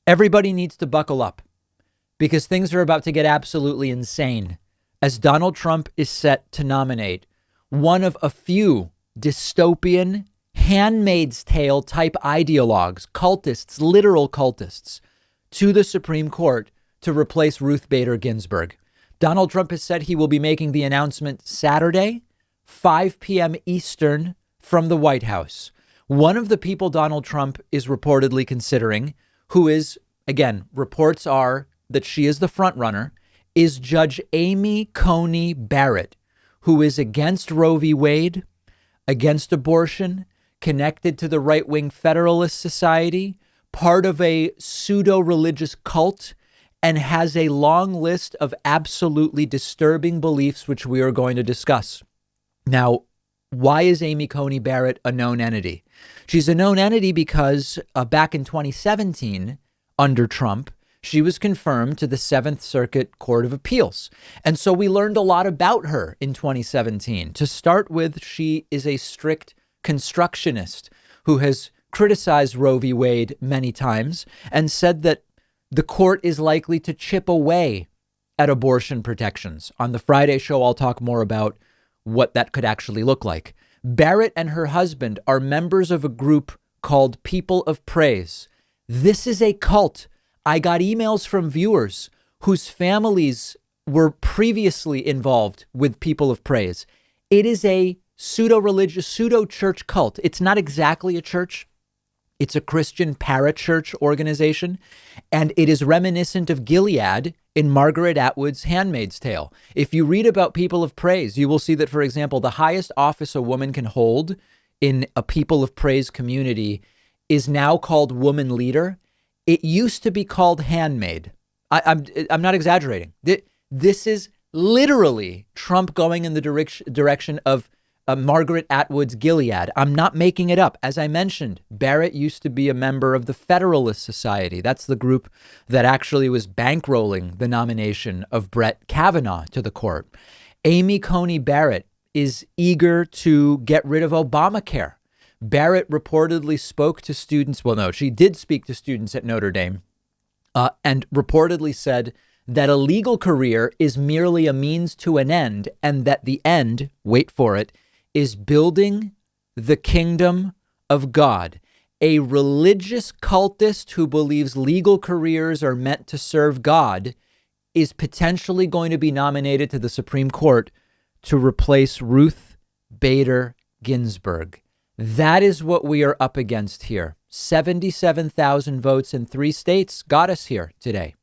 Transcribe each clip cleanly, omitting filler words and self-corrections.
Everybody needs to buckle up because things are about to get absolutely insane as Donald Trump is set to nominate one of a few dystopian, Handmaid's Tale type ideologues, cultists, literal cultists, to the Supreme Court to replace Ruth Bader Ginsburg. Donald Trump has said he will be making the announcement Saturday, 5 p.m. Eastern, from the White House. One of the people Donald Trump is reportedly considering, who is, again, reports are that she is the front runner, is Judge Amy Coney Barrett, who is against Roe v. Wade, against abortion, connected to the right-wing Federalist Society, part of a pseudo-religious cult, and has a long list of absolutely disturbing beliefs, which we are going to discuss. Now, why is Amy Coney Barrett a known entity? She's a known entity because back in 2017, under Trump, she was confirmed to the Seventh Circuit Court of Appeals. And so we learned a lot about her in 2017. To start with, she is a strict constructionist who has criticized Roe v. Wade many times and said that the court is likely to chip away at abortion protections. On the Friday show, I'll talk more about what that could actually look like. Barrett and her husband are members of a group called People of Praise. This is a cult. I got emails from viewers whose families were previously involved with People of Praise. It is a pseudo-religious, pseudo-church cult. It's not exactly a church. It's a Christian parachurch organization, and it is reminiscent of Gilead in Margaret Atwood's Handmaid's Tale. If you read about People of Praise, you will see that, for example, the highest office a woman can hold in a People of Praise community is now called woman leader. It used to be called handmaid. I'm not exaggerating. This is literally Trump going in the direction of Margaret Atwood's Gilead. I'm not making it up. As I mentioned, Barrett used to be a member of the Federalist Society. That's the group that actually was bankrolling the nomination of Brett Kavanaugh to the court. Amy Coney Barrett is eager to get rid of Obamacare. Barrett reportedly spoke to students. Well, no, she did speak to students at Notre Dame and reportedly said that a legal career is merely a means to an end, and that the end, wait for it, is building the kingdom of God. A religious cultist who believes legal careers are meant to serve God is potentially going to be nominated to the Supreme Court to replace Ruth Bader Ginsburg. That is what we are up against here. 77,000 votes in 3 states got us here today.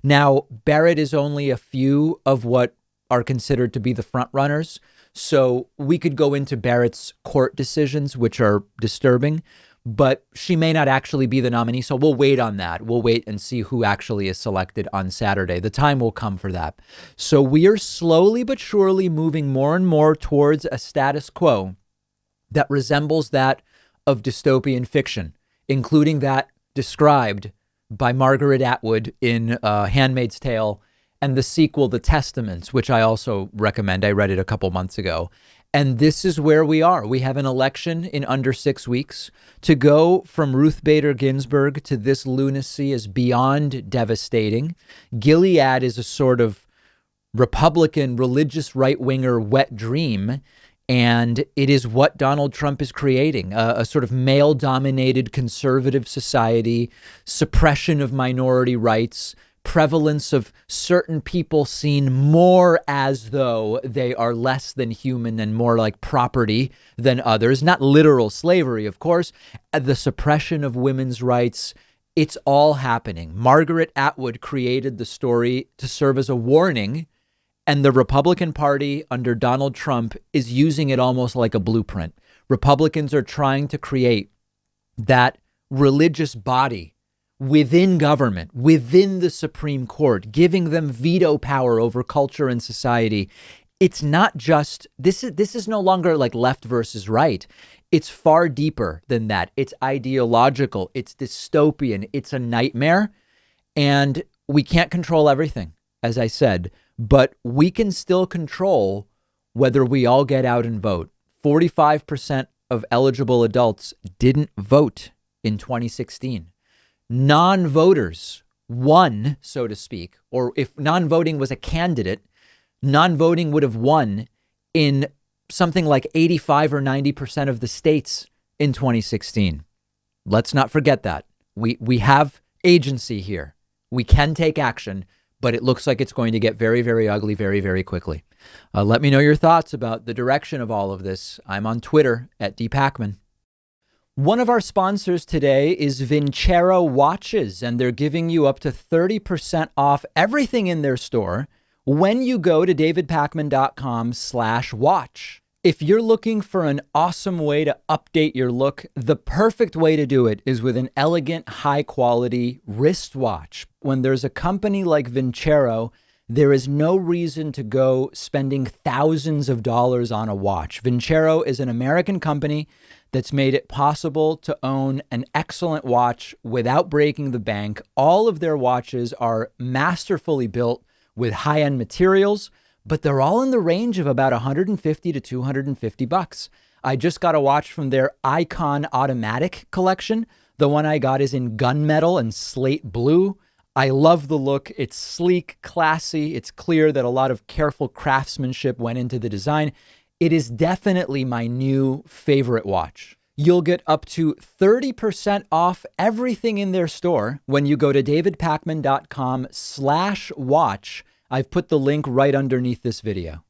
Now, Barrett is only a few of what are considered to be the front runners. So we could go into Barrett's court decisions, which are disturbing, but she may not actually be the nominee. So we'll wait on that. We'll wait and see who actually is selected on Saturday. The time will come for that. So we are slowly but surely moving more and more towards a status quo that resembles that of dystopian fiction, including that described by Margaret Atwood in Handmaid's Tale, and the sequel, The Testaments, which I also recommend. I read it a couple months ago. And this is where we are. We have an election in under 6 weeks. To go from Ruth Bader Ginsburg to this lunacy is beyond devastating. Gilead is a sort of Republican, religious right-winger wet dream. And it is what Donald Trump is creating, a sort of male-dominated conservative society, suppression of minority rights, prevalence of certain people seen more as though they are less than human and more like property than others. Not literal slavery, of course. The suppression of women's rights. It's all happening. Margaret Atwood created the story to serve as a warning, and the Republican Party under Donald Trump is using it almost like a blueprint. Republicans are trying to create that religious body within government, within the Supreme Court, giving them veto power over culture and society. It's not just, this is no longer like left versus right. It's far deeper than that. It's ideological. It's dystopian. It's a nightmare. And we can't control everything, as I said, but we can still control whether we all get out and vote. 45% of eligible adults didn't vote in 2016. non-voters won, so to speak, or if non-voting was a candidate, non-voting would have won in something like 85 or 90% of the states in 2016. Let's not forget that. We have agency here. We can take action, but it looks like it's going to get very, very ugly very, very quickly. Let me know your thoughts about the direction of all of this. I'm on Twitter at @Pakman. One of our sponsors today is Vincero Watches, and they're giving you up to 30% off everything in their store when you go to davidpakman.com/watch. If you're looking for an awesome way to update your look, the perfect way to do it is with an elegant, high-quality wristwatch. When there's a company like Vincero, there is no reason to go spending thousands of dollars on a watch. Vincero is an American company that's made it possible to own an excellent watch without breaking the bank. All of their watches are masterfully built with high-end materials, but they're all in the range of about $150 to $250. I just got a watch from their Icon Automatic collection. The one I got is in gunmetal and slate blue. I love the look. It's sleek, classy. It's clear that a lot of careful craftsmanship went into the design. It is definitely my new favorite watch. You'll get up to 30% off everything in their store when you go to davidpakman.com/watch. I've put the link right underneath this video.